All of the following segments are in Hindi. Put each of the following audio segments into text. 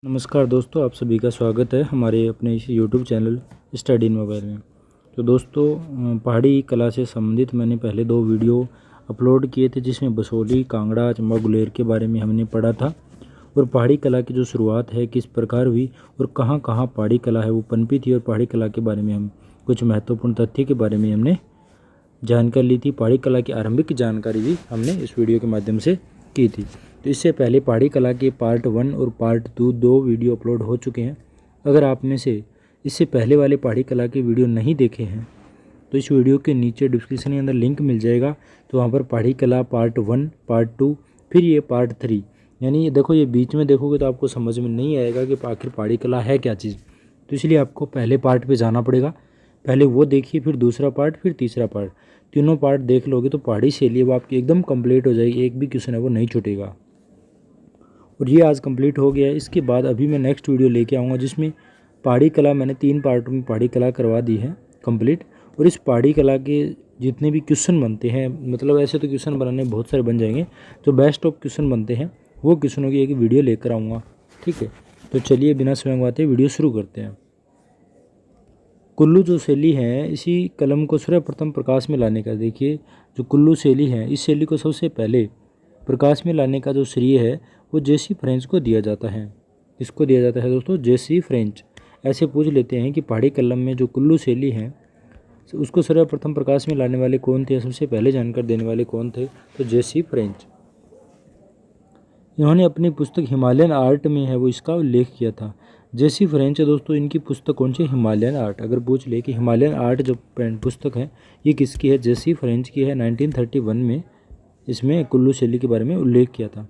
नमस्कार दोस्तों, आप सभी का स्वागत है हमारे अपने इस YouTube channel study in mobile में। तो दोस्तों, पहाड़ी कला से संबंधित मैंने पहले 2 वीडियो अपलोड किए थे, जिसमें बसोली, कांगड़ा, चंबा, गुलेर के बारे में हमने पढ़ा था और पहाड़ी कला की जो शुरुआत है किस प्रकार हुई और कहाँ कहाँ पहाड़ी कला है वो पनपी थी, और पहाड़ी कला के बारे में हम कुछ महत्वपूर्ण तथ्य के बारे में हमने जानकारी ली थी। पहाड़ी कला की आरंभिक जानकारी भी हमने इस वीडियो के माध्यम से की थी। तो इससे पहले पहाड़ी कला के पार्ट 1 और पार्ट 2 दो वीडियो अपलोड हो चुके हैं। अगर आप में से इससे पहले वाले पहाड़ी कला के वीडियो नहीं देखे हैं तो इस वीडियो के नीचे डिस्क्रिप्शन के अंदर लिंक मिल जाएगा, तो वहाँ पर पहाड़ी कला पार्ट 1, पार्ट 2, फिर ये पार्ट 3, यानी ये देखो, ये बीच में देखोगे तो आपको समझ में नहीं आएगा कि आखिर पहाड़ी कला है क्या चीज़। तो इसलिए आपको पहले पार्ट पे जाना पड़ेगा, पहले वो देखिए, फिर दूसरा पार्ट, फिर तीसरा पार्ट। तीनों पार्ट देख लोगे तो पहाड़ी शैली वो आपकी एकदम कंप्लीट हो जाएगी, एक भी क्वेश्चन है वो नहीं छूटेगा। और ये आज कंप्लीट हो गया है। इसके बाद अभी मैं नेक्स्ट वीडियो लेके आऊँगा, जिसमें पहाड़ी कला मैंने 3 पार्ट में पहाड़ी कला करवा दी है कंप्लीट। और इस पहाड़ी कला के जितने भी क्वेश्चन बनते हैं, मतलब ऐसे तो क्वेश्चन बनाने बहुत सारे बन जाएंगे, तो बेस्ट ऑफ क्वेश्चन बनते हैं वो क्वेश्चनों की एक वीडियो लेकर आऊँगा। ठीक है, तो चलिए बिना समय गवाते वीडियो शुरू करते हैं। कुल्लू जो शैली है, इसी कलम को सर्वप्रथम प्रकाश में लाने का, देखिए जो कुल्लू शैली है, इस शैली को सबसे पहले प्रकाश में लाने का जो श्रेय है वो जेसी फ्रेंच को दिया जाता है। इसको दिया जाता है दोस्तों, जेसी फ्रेंच। ऐसे पूछ लेते हैं कि पहाड़ी कलम में जो कुल्लू शैली है उसको सर्वप्रथम प्रकाश में लाने वाले कौन थे, सबसे पहले जानकारी देने वाले कौन थे, तो जेसी फ्रेंच। इन्होंने अपनी पुस्तक हिमालयन आर्ट में है वो इसका उल्लेख किया था। जेसी फ्रेंच है दोस्तों, इनकी पुस्तक कौन सी, हिमालयन आर्ट। अगर पूछ ले कि हिमालयन आर्ट जो पुस्तक है ये किसकी है, जेसी फ्रेंच की है। 1931 में इसमें कुल्लू शैली के बारे में उल्लेख किया था।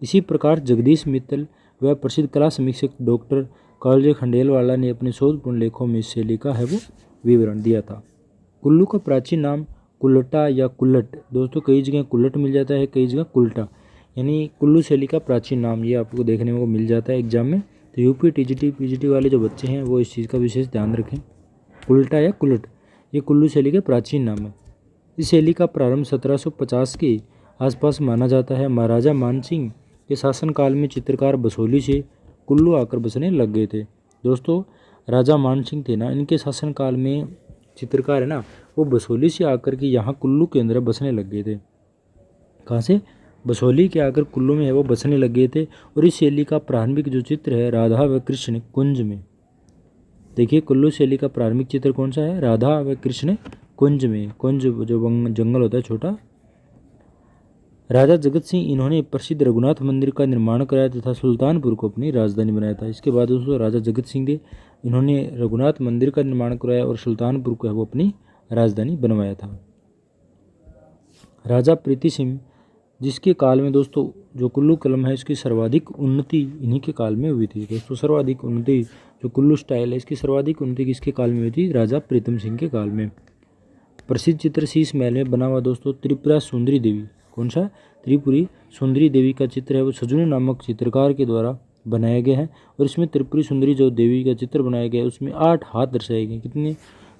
इसी प्रकार जगदीश मित्तल व प्रसिद्ध कला समीक्षक डॉक्टर कालजे खंडेलवाला ने अपने शोधपूर्ण लेखों में इस शैली का है वो विवरण दिया था। कुल्लू का प्राचीन नाम कुल्लटा या कुल्लट, दोस्तों कई जगह कुल्लट मिल जाता है, कई जगह कुल्टा, यानी कुल्लू शैली का प्राचीन नाम ये आपको देखने को मिल जाता है एग्जाम में। तो यूपी टीजीटी पीजीटी वाले जो बच्चे हैं वो इस चीज़ का विशेष ध्यान रखें। कुल्टा या कुल्लट ये कुल्लू शैली के प्राचीन नाम है। इस शैली का प्रारंभ 1750 के आसपास माना जाता है। महाराजा मानसिंह के शासनकाल में चित्रकार बसोली से कुल्लू आकर बसने लग गए थे। दोस्तों राजा मानसिंह थे ना, इनके शासनकाल में चित्रकार है ना वो बसोली से आकर के यहाँ कुल्लू के अंदर बसने लग गए थे। कहाँ से, बसोली के आकर कुल्लू में है वो बसने लग गए थे। और इस शैली का प्रारंभिक जो चित्र है राधा व कृष्ण कुंज में, देखिए कुल्लू शैली का प्रारंभिक चित्र कौन सा है, राधा व कृष्ण कुंज में। कुंज जो जंगल होता है छोटा। राजा जगत सिंह इन्होंने प्रसिद्ध रघुनाथ मंदिर का निर्माण कराया तथा सुल्तानपुर को अपनी राजधानी बनाया था। इसके बाद दोस्तों राजा जगत सिंह थे, इन्होंने रघुनाथ मंदिर का निर्माण कराया और सुल्तानपुर को है वो अपनी राजधानी बनवाया था। राजा प्रीति सिंह जिसके काल में दोस्तों जो कुल्लू कलम है इसकी सर्वाधिक उन्नति इन्हीं के काल में हुई थी। दोस्तों सर्वाधिक उन्नति जो कुल्लू स्टाइल है इसकी सर्वाधिक उन्नति किसके काल में हुई थी, राजा प्रीतम सिंह के काल में। प्रसिद्ध चित्र शीश महल में बना हुआ दोस्तों त्रिपुरा सुंदरी देवी, कौन सा, त्रिपुरी सुंदरी देवी का चित्र है वो सजुनी नामक चित्रकार के द्वारा बनाया गया है। और इसमें त्रिपुरी सुंदरी जो देवी का चित्र बनाया गया है उसमें 8 हाथ दर्शाए गए। कितने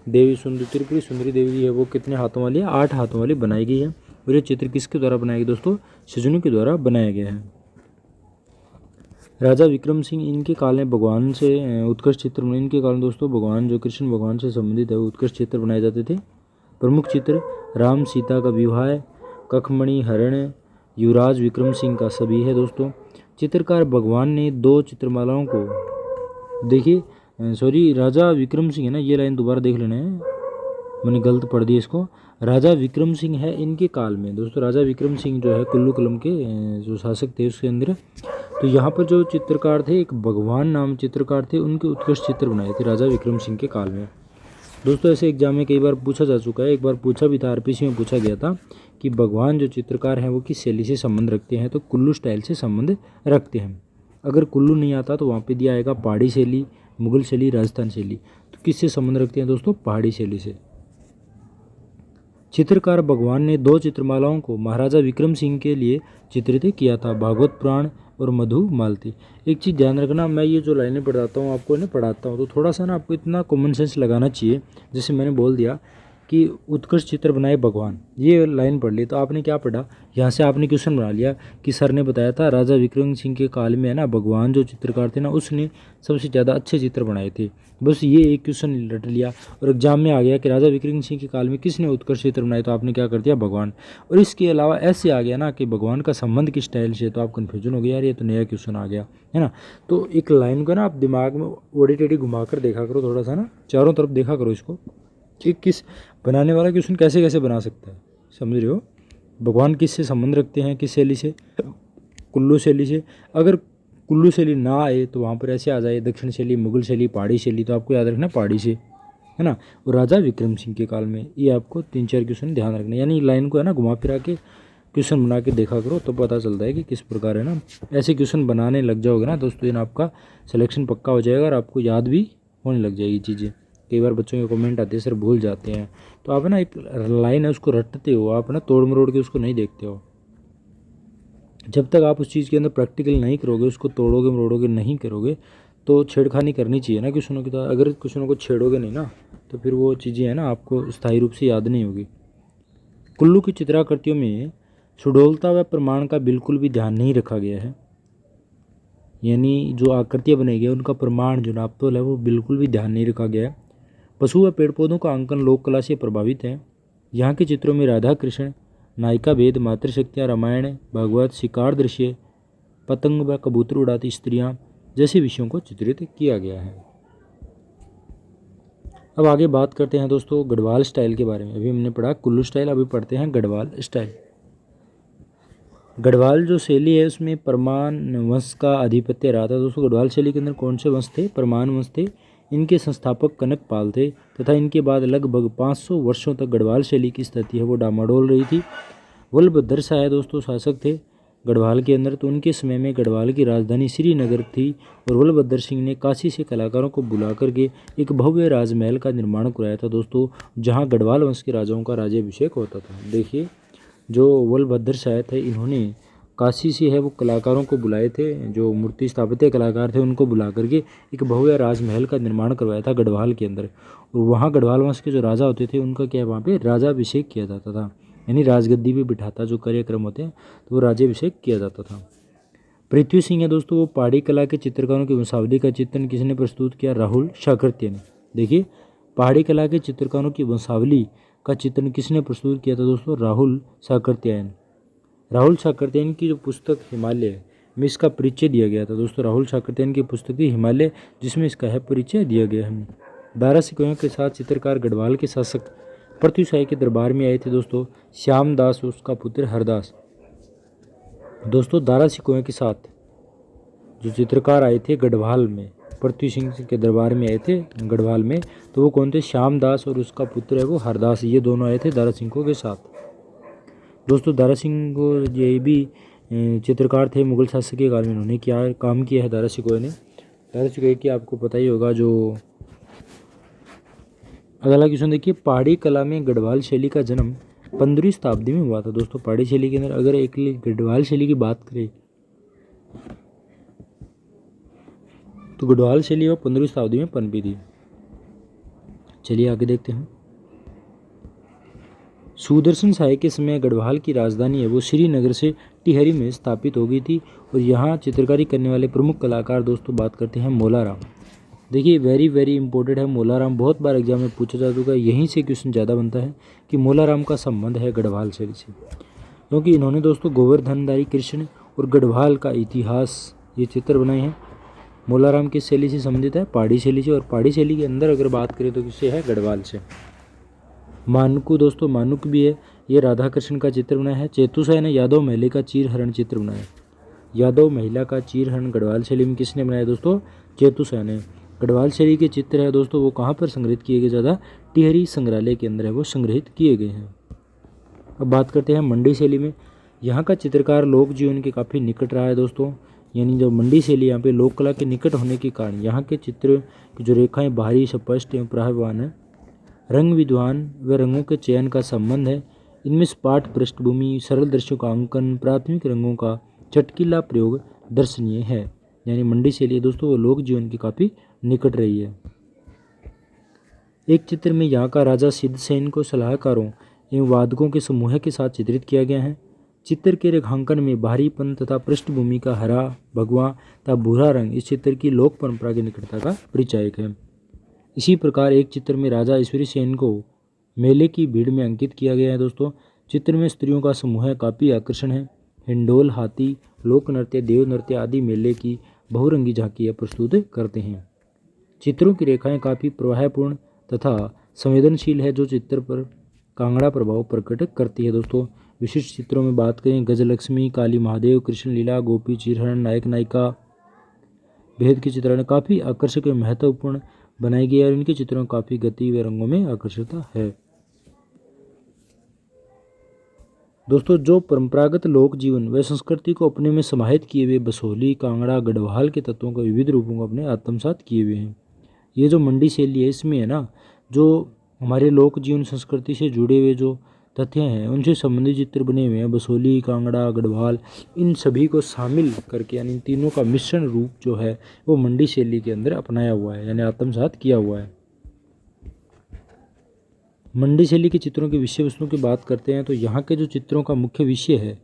देवी सुंदरी, त्रिपुरी सुंदरी देवी है वो कितने हाथों वाली है, 8 हाथों वाली बनाई गई है। और ये चित्र किसके द्वारा बनाया गया दोस्तों, सजुनी के द्वारा बनाया गया है। राजा विक्रम सिंह इनके काल में भगवान से उत्कृष्ट चित्र बने। इनके काल में दोस्तों भगवान जो कृष्ण भगवान से संबंधित है उत्कृष्ट चित्र बनाए जाते थे। प्रमुख चित्र राम सीता का विवाह, कखमणि, हरण, युवराज विक्रम सिंह का सभी है। दोस्तों चित्रकार भगवान ने 2 चित्रमालाओं को, देखिए सॉरी राजा विक्रम सिंह है ना, ये लाइन दोबारा देख लेना है, मैंने गलत पढ़ दी इसको। राजा विक्रम सिंह है इनके काल में दोस्तों, राजा विक्रम सिंह जो है कुल्लू कलम के जो शासक थे उसके अंदर। तो यहाँ पर जो चित्रकार थे एक भगवान नाम चित्रकार थे, उनके उत्कृष्ट चित्र बनाए थे राजा विक्रम सिंह के काल में। दोस्तों ऐसे एग्जाम में कई बार पूछा जा चुका है, एक बार पूछा भी था, आरपीसी में पूछा गया था कि भगवान जो चित्रकार हैं वो किस शैली से संबंध रखते हैं, तो कुल्लू स्टाइल से संबंध रखते हैं। अगर कुल्लू नहीं आता तो वहाँ पे दिया आएगा पहाड़ी शैली, मुगल शैली, राजस्थान शैली। तो किससे संबंध रखते हैं दोस्तों, पहाड़ी शैली से। चित्रकार भगवान ने 2 चित्रमालाओं को महाराजा विक्रम सिंह के लिए चित्रित किया था, भागवत पुराण और मधु मालती। एक चीज़ ध्यान रखना, मैं ये जो लाइनें पढ़ाता हूँ आपको इन्हें पढ़ाता हूँ तो थोड़ा सा ना आपको इतना कॉमन सेंस लगाना चाहिए। जैसे मैंने बोल दिया कि उत्कृष्ट चित्र बनाए भगवान, ये लाइन पढ़ ली। तो आपने क्या पढ़ा, यहाँ से आपने क्वेश्चन बना लिया कि सर ने बताया था राजा विक्रम सिंह के काल में है ना, भगवान जो चित्रकार थे ना, उसने सबसे ज़्यादा अच्छे चित्र बनाए थे। बस ये एक क्वेश्चन रट लिया और एग्जाम में आ गया कि राजा विक्रम सिंह के काल में किसने उत्कृष्ट चित्र बनाए, तो आपने क्या कर दिया, भगवान। और इसके अलावा ऐसे आ गया ना कि भगवान का संबंध किस स्टाइल से, तो आप कन्फ्यूजन हो गया, यार ये तो नया क्वेश्चन आ गया, है ना। तो एक लाइन को ना आप दिमाग में ओडी टेढ़ी घुमा कर देखा करो, थोड़ा सा ना चारों तरफ देखा करो इसको, कि किस बनाने वाला क्वेश्चन कैसे कैसे बना सकता है, समझ रहे हो। भगवान किससे संबंध रखते हैं, किस शैली से, कुल्लू शैली से। अगर कुल्लू शैली ना आए तो वहाँ पर ऐसे आ जाए दक्षिण शैली, मुगल शैली, पहाड़ी शैली, तो आपको याद रखना पहाड़ी से, है ना। और राजा विक्रम सिंह के काल में, ये आपको 3-4 क्वेश्चन ध्यान रखना, यानी लाइन को है ना घुमा फिरा के क्वेश्चन बना के देखा करो, तो पता चलता है कि किस प्रकार है ना। ऐसे क्वेश्चन बनाने लग जाओगे ना दोस्तों, दिन आपका सिलेक्शन पक्का हो जाएगा और आपको याद भी होने लग जाएगी चीज़ें। कई बार बच्चों के कमेंट आते हैं सर भूल जाते हैं, तो आप ना एक लाइन है उसको रटते हो, आप ना तोड़ मरोड़ के उसको नहीं देखते हो। जब तक आप उस चीज़ के अंदर प्रैक्टिकल नहीं करोगे, उसको तोड़ोगे मरोड़ोगे नहीं करोगे, तो छेड़खानी करनी चाहिए ना क्वेश्चनों की। तो अगर क्वेश्चनों को छेड़ोगे नहीं ना, तो फिर वो चीज़ें हैं ना आपको स्थायी रूप से याद नहीं होगी। कुल्लू की चित्राकृतियों में सुडौलता व प्रमाण का बिल्कुल भी ध्यान नहीं रखा गया है, यानी जो आकृतियाँ बनाई गई उनका प्रमाण जो नापतोल है वो बिल्कुल भी ध्यान नहीं रखा गया है। पशु व पेड़ पौधों का अंकन लोक कला से प्रभावित है। यहाँ के चित्रों में राधा कृष्ण, नायिका भेद, मातृशक्तियाँ, रामायण, भागवत, शिकार दृश्य, पतंग व कबूतर उड़ाती स्त्रियाँ जैसे विषयों को चित्रित किया गया है। अब आगे बात करते हैं दोस्तों गढ़वाल स्टाइल के बारे में। अभी हमने पढ़ा कुल्लू स्टाइल, अभी पढ़ते हैं गढ़वाल स्टाइल। गढ़वाल जो शैली है उसमें परमान वंश का आधिपत्य रहा था दोस्तों। गढ़वाल शैली के अंदर कौन से वंश थे, परमान वंश थे। इनके संस्थापक कनक पाल थे तथा इनके बाद लगभग 500 वर्षों तक गढ़वाल शैली की स्थिति है वो डामाडोल रही थी। वल्लभद्र शाह दोस्तों शासक थे गढ़वाल के अंदर, तो उनके समय में गढ़वाल की राजधानी श्रीनगर थी और वल्लभद्र सिंह ने काशी से कलाकारों को बुला करके एक भव्य राजमहल का निर्माण कराया था दोस्तों, जहाँ गढ़वाल वंश के राजाओं का राज्याभिषेक होता था। देखिए जो वल्लभद्र शाह थे इन्होंने काशी से है वो कलाकारों को बुलाए थे, जो मूर्ति स्थापत्य कलाकार थे उनको बुला करके एक भव्य राजमहल का निर्माण करवाया था गढ़वाल के अंदर। और वहाँ गढ़वाल वंश के जो राजा होते थे उनका क्या वहाँ पे राजाभिषेक किया जाता था, यानी राजगद्दी पे बिठाता जो कार्यक्रम होते हैं तो वो राज्याभिषेक किया जाता था। पृथ्वी सिंह है दोस्तों, वो पहाड़ी कला के चित्रकारों की वंशावली का चित्रण किसने प्रस्तुत किया, राहुल शाकृत्य ने। देखिए पहाड़ी कला के चित्रकारों की वंशावली का चित्रण किसने प्रस्तुत किया था दोस्तों, राहुल शाकृत्यायन। राहुल शाकृत्यायन की जो पुस्तक हिमालय में इसका परिचय दिया गया था दोस्तों। राहुल शाकृत्यायन की पुस्तक थी हिमालय, जिसमें इसका है परिचय दिया गया है। 12 सिक्कों के साथ चित्रकार गढ़वाल के शासक पृथ्वी शाह के दरबार में आए थे दोस्तों। श्यामदास उसका पुत्र हरदास दोस्तों 12 सिक्कों के साथ जो चित्रकार आए थे गढ़वाल में, पृथ्वी सिंह के दरबार में आए थे गढ़वाल में, तो वो कौन थे, श्यामदास और उसका पुत्र है वो हरदास, ये दोनों आए थे दारा सिंह के साथ दोस्तों। दारा सिंह को ये भी चित्रकार थे मुगल शासक के काल में, इन्होंने क्या काम किया है दारा सिंह ने। दारा सिंह की आपको पता ही होगा। जो अगला क्वेश्चन देखिए, पहाड़ी कला में गढ़वाल शैली का जन्म 15वीं शताब्दी में हुआ था दोस्तों। पहाड़ी शैली के अंदर अगर एक गढ़वाल शैली की बात करें तो गढ़वाल शैली वो 15वीं शताब्दी में पनपी थी। चलिए आगे देखते हैं। सुदर्शन शाह के समय गढ़वाल की राजधानी है वो श्रीनगर से टिहरी में स्थापित हो गई थी और यहाँ चित्रकारी करने वाले प्रमुख कलाकार दोस्तों बात करते हैं मोलाराम। देखिए वेरी इंपॉर्टेंट है मोलाराम, बहुत बार एग्जाम में पूछा जा चुका है, यहीं से क्वेश्चन ज़्यादा बनता है कि मोलाराम का संबंध है गढ़वाल शैली से, क्योंकि इन्होंने दोस्तों गोवर्धनधारी कृष्ण और गढ़वाल का इतिहास ये चित्र बनाए हैं। मोलाराम किस शैली से संबंधित है, पहाड़ी शैली से, और पहाड़ी शैली के अंदर अगर बात करें तो किससे है, गढ़वाल से। मानकू दोस्तों, मानुक भी है, ये राधा कृष्ण का चित्र बनाया है। चेतुसाय ने यादव महिला का चीरहरण चित्र बनाया। यादव महिला का चीरहरण गढ़वाल शैली में किसने बनाया दोस्तों, चेतुसाय ने। गढ़वाल शैली के चित्र है दोस्तों वो कहाँ पर संग्रहित किए गए, ज़्यादा टिहरी संग्रहालय के अंदर है वो संग्रहित किए गए हैं। अब बात करते हैं मंडी शैली में। यहाँ का चित्रकार लोक जीवन के काफ़ी निकट रहा है दोस्तों, यानी जो मंडी शैली यहाँ पे लोक कला के निकट होने के कारण यहाँ के चित्र की जो रेखाएं बाहरी स्पष्ट एवं प्रभावान है। रंग विद्वान व रंगों के चयन का संबंध है। इनमें सपाट पृष्ठभूमि, सरल दृश्यों का अंकन, प्राथमिक रंगों का चटकीला प्रयोग दर्शनीय है। यानी मंडी शैली दोस्तों वो लोक जीवन की काफ़ी निकट रही है। एक चित्र में यहाँ का राजा सिद्धसेन को सलाहकारों एवं वादकों के समूह के साथ चित्रित किया गया है। चित्र के रेखांकन में बाहरीपन तथा पृष्ठभूमि का हरा, भगवा तथा भूरा रंग इस चित्र की लोक परंपरा की निकटता का परिचायक है। इसी प्रकार एक चित्र में राजा ईश्वरी सेन को मेले की भीड़ में अंकित किया गया है। दोस्तों, चित्र में स्त्रियों का समूह काफ़ी आकर्षण है। हिंडोल, हाथी, लोक नृत्य, देव नृत्य आदि मेले की बहुरंगी झांकियाँ प्रस्तुत करते हैं। चित्रों की रेखाएं काफ़ी प्रवाहपूर्ण तथा संवेदनशील है, जो चित्र पर कांगड़ा प्रभाव प्रकट करती है। दोस्तों, विशिष्ट चित्रों में बात करें गजलक्ष्मी, काली महादेव, कृष्ण लीला, गोपी चिरहरण, नायक नायिका भेद की चित्रण काफ़ी आकर्षक एवं महत्वपूर्ण बनाई गई है और इनके चित्रों काफ़ी गति व रंगों में आकर्षकता है। दोस्तों, जो परंपरागत लोक जीवन व संस्कृति को अपने में समाहित किए हुए बसोहली, कांगड़ा, गढ़वाल के तत्वों का विविध रूपों को अपने आत्मसात किए हुए हैं। ये जो मंडी शैली है, इसमें है ना, जो हमारे लोक जीवन संस्कृति से जुड़े हुए जो तथ्य हैं उनसे संबंधित चित्र बने हुए हैं। बसोहली, कांगड़ा, गढ़वाल, इन सभी को शामिल करके यानी इन तीनों का मिश्रण रूप जो है वो मंडी शैली के अंदर अपनाया हुआ है, यानी आत्मसात किया हुआ है। मंडी शैली के चित्रों की विषय वस्तुओं की बात करते हैं तो यहाँ के जो चित्रों का मुख्य विषय है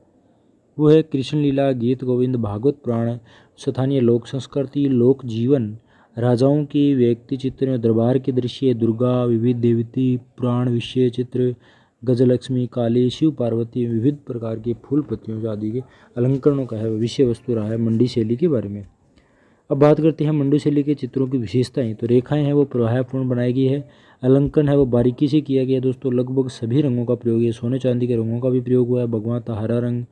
वो है कृष्ण लीला, गीत गोविंद, भागवत पुराण, स्थानीय लोक संस्कृति, लोक जीवन, राजाओं की व्यक्ति चित्र, दरबार के दृश्य, दुर्गा, विविध देवती पुराण विषय चित्र, गजलक्ष्मी, काली, शिव पार्वती, विविध प्रकार के फूल पत्तियों आदि के अलंकरणों का है विषय वस्तु रहा है मंडी शैली के बारे में। अब बात करते हैं मंडी शैली के चित्रों की विशेषताएं। तो रेखाएं हैं वो प्रवाहपूर्ण बनाई गई है, अलंकरण है वो बारीकी से किया गया है। दोस्तों, लगभग सभी रंगों का प्रयोग है, सोने चांदी के रंगों का भी प्रयोग हुआ है, भगवा तथा हरा रंग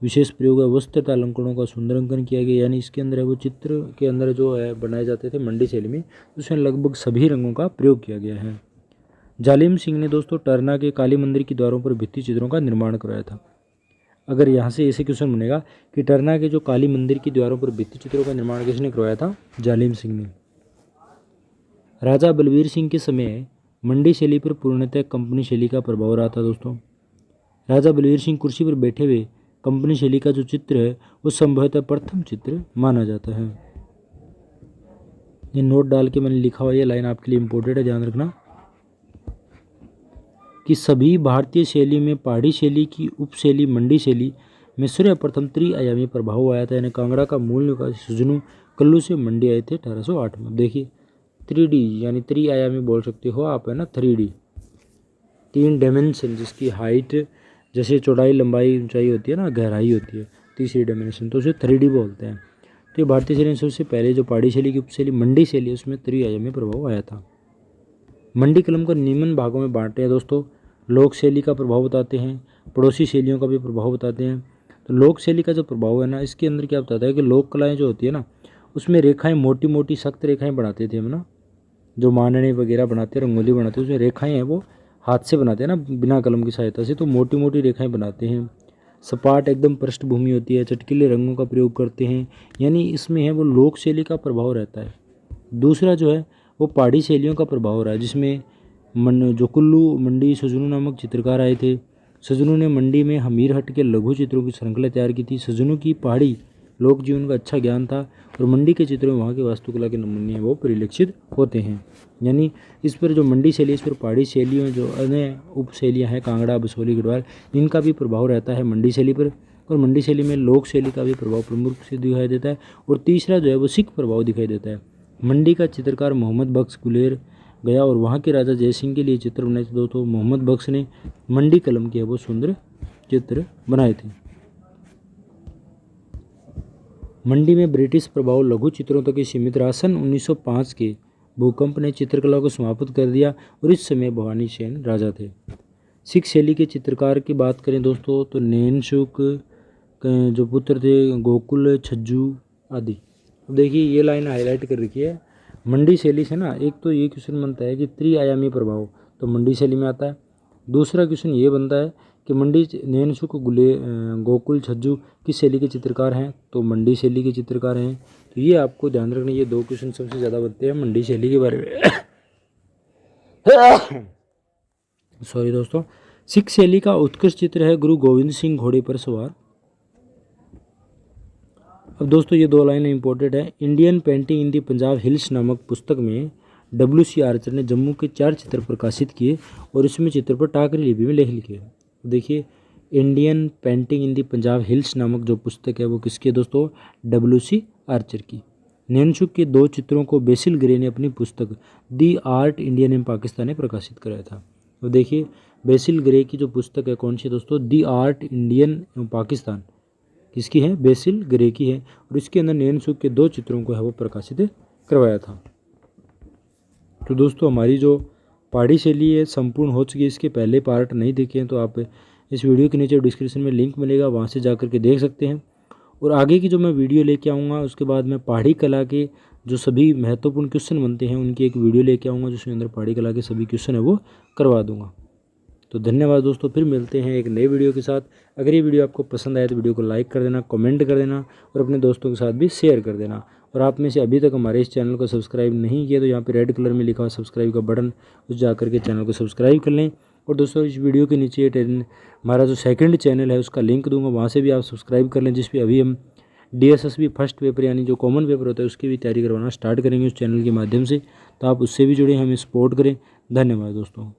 विशेष प्रयोग है, वस्त्र तथा अलंकरणों का सुंदर अंकन किया गया, यानी इसके अंदर है वो चित्र के अंदर जो है बनाए जाते थे मंडी शैली में, उसमें लगभग सभी रंगों का प्रयोग किया गया है। जालिम सिंह ने दोस्तों टरना के काली मंदिर के द्वारों पर भित्ति चित्रों का निर्माण करवाया था। अगर यहाँ से ऐसे क्वेश्चन बनेगा कि टरना के जो काली मंदिर की द्वारों पर भित्ति चित्रों का निर्माण किसने करवाया था? जालिम सिंह ने। राजा बलवीर सिंह के समय मंडी शैली पर पूर्णतः कंपनी शैली का प्रभाव रहा था। दोस्तों, राजा बलवीर सिंह कुर्सी पर बैठे हुए कंपनी शैली का जो चित्र है वो संभवतः प्रथम चित्र माना जाता है। ये नोट डाल के मैंने लिखा हुआ, ये लाइन आपके लिए इंपॉर्टेंट है, ध्यान रखना कि सभी भारतीय शैली में पहाड़ी शैली की उपशैली मंडी शैली में सर्वप्रथम त्रिआयामी प्रभाव आया था। यानी कांगड़ा का मूल निवासी सुजनू कल्लू से मंडी आए थे 1808 में। देखिए 3D यानी त्रिआयामी बोल सकते हो आप, है ना, 3D 3 डायमेंशन, जिसकी हाइट जैसे चौड़ाई, लंबाई, ऊंचाई होती है ना, गहराई होती है, तीसरी डायमेंशन, तो उसे 3D बोलते हैं। तो ये भारतीय शैली में सबसे पहले जो पहाड़ी शैली की उपशैली मंडी शैली उसमें त्रिआयामी प्रभाव आया था। मंडी कलम को निम्न भागों में बांटे हैं। दोस्तों, लोक शैली का प्रभाव बताते हैं, पड़ोसी शैलियों का भी प्रभाव बताते हैं। तो लोक शैली का जो प्रभाव है ना, इसके अंदर क्या बताता है कि लोक कलाएँ जो होती है ना, उसमें रेखाएं मोटी मोटी सख्त रेखाएं बनाते थे हम ना, जो मानने वगैरह बनाते हैं, रंगोली बनाते हैं, उसमें रेखाएं हैं वो हाथ से बनाते हैं ना, बिना कलम की सहायता से, तो मोटी मोटी रेखाएं बनाते हैं। सपाट एकदम पृष्ठभूमि होती है, चटकीले रंगों का प्रयोग करते हैं, यानी इसमें है वो लोक शैली का प्रभाव रहता है। दूसरा जो है वो पहाड़ी शैलियों का प्रभाव रहा है, जिसमें जो कुल्लू मंडी सजुनू नामक चित्रकार आए थे। सजुनू ने मंडी में हमीरहट के लघु चित्रों की श्रृंखला तैयार की थी। सजुनू की पहाड़ी लोक जीवन का अच्छा ज्ञान था और मंडी के चित्रों में वहाँ की वास्तुकला के नमूने हैं वो परिलक्षित होते हैं। यानी इस पर जो मंडी शैली, इस पर पहाड़ी शैलियों जो अन्य उप शैलियाँ हैं, कांगड़ा, बसोहली, गढ़वाल, इनका भी प्रभाव रहता है मंडी शैली पर। और मंडी शैली में लोक शैली का भी प्रभाव प्रमुख से दिखाई देता है। और तीसरा जो है वो सिख प्रभाव दिखाई देता है। मंडी का चित्रकार मोहम्मद बख्श गुलेर गया और वहाँ के राजा जयसिंह के लिए चित्र बनाए थे। दोस्तों, मोहम्मद बख्श ने मंडी कलम के वो सुंदर चित्र बनाए थे। मंडी में ब्रिटिश प्रभाव लघु चित्रों तक ही सीमित रहा। सन 1905 के भूकंप ने चित्रकला को समाप्त कर दिया और इस समय भवानी सेन राजा थे। सिख शैली के चित्रकार की बात करें दोस्तों तो नैनशुक जो पुत्र थे, गोकुल, छज्जू आदि। देखिए ये लाइन हाईलाइट कर रखी है। मंडी शैली से ना एक तो ये क्वेश्चन बनता है कि त्रिआयामी प्रभाव तो मंडी शैली में आता है। दूसरा क्वेश्चन ये बनता है कि मंडी नैनशुक, गोकुल, छज्जू किस शैली के चित्रकार हैं? तो मंडी शैली के चित्रकार हैं। तो ये आपको ध्यान रखना, ये दो क्वेश्चन सबसे ज़्यादा बनते हैं मंडी शैली के बारे में। सॉरी दोस्तों। सिख शैली का उत्कृष्ट चित्र है गुरु गोविंद सिंह घोड़े पर सवार। अब दोस्तों ये दो लाइनें इंपॉर्टेंट है। Indian painting in the Punjab hills नामक पुस्तक में WC आर्चर ने जम्मू के 4 चित्र प्रकाशित किए और इसमें चित्र पर टाकरी लिपि में लेख लिखे। देखिए, Indian painting in the Punjab hills नामक जो पुस्तक है वो किसकी है दोस्तों? WC आर्चर की। नैनसुख के 2 चित्रों को बेसिल ग्रे ने अपनी पुस्तक दी आर्ट इंडियन एंड पाकिस्तान में प्रकाशित कराया था। तो देखिए, बेसिल ग्रे की जो पुस्तक है कौन सी दोस्तों? दी आर्ट इंडियन एंड पाकिस्तान किसकी है? बेसिल ग्रे की है। और इसके अंदर नैनसुख के 2 चित्रों को है वो प्रकाशित करवाया था। तो दोस्तों, हमारी जो पहाड़ी शैली है संपूर्ण हो चुकी है। इसके पहले पार्ट नहीं देखे हैं तो आप इस वीडियो के नीचे डिस्क्रिप्शन में लिंक मिलेगा, वहाँ से जा कर के देख सकते हैं। और आगे की जो मैं वीडियो लेके आऊँगा उसके बाद मैं पहाड़ी कला के जो सभी महत्वपूर्ण क्वेश्चन बनते हैं उनकी एक वीडियो लेके आऊँगा, जिसके अंदर पहाड़ी कला के सभी क्वेश्चन है वो करवा दूँगा। तो धन्यवाद दोस्तों, फिर मिलते हैं एक नए वीडियो के साथ। अगर ये वीडियो आपको पसंद आए तो वीडियो को लाइक कर देना, कमेंट कर देना और अपने दोस्तों के साथ भी शेयर कर देना। और आप में से अभी तक हमारे इस चैनल को सब्सक्राइब नहीं किया तो यहाँ पे रेड कलर में लिखा हुआ सब्सक्राइब का बटन, उस जा करके चैनल को सब्सक्राइब कर लें। और दोस्तों, इस वीडियो के नीचे हमारा जो सेकंड चैनल है उसका लिंक दूंगा, वहाँ से भी आप सब्सक्राइब कर लें, जिस पर अभी हम DSSB फर्स्ट पेपर यानी जो कॉमन पेपर होता है उसकी भी तैयारी करवाना स्टार्ट करेंगे उस चैनल के माध्यम से। तो आप उससे भी जुड़े, हमें सपोर्ट करें। धन्यवाद दोस्तों।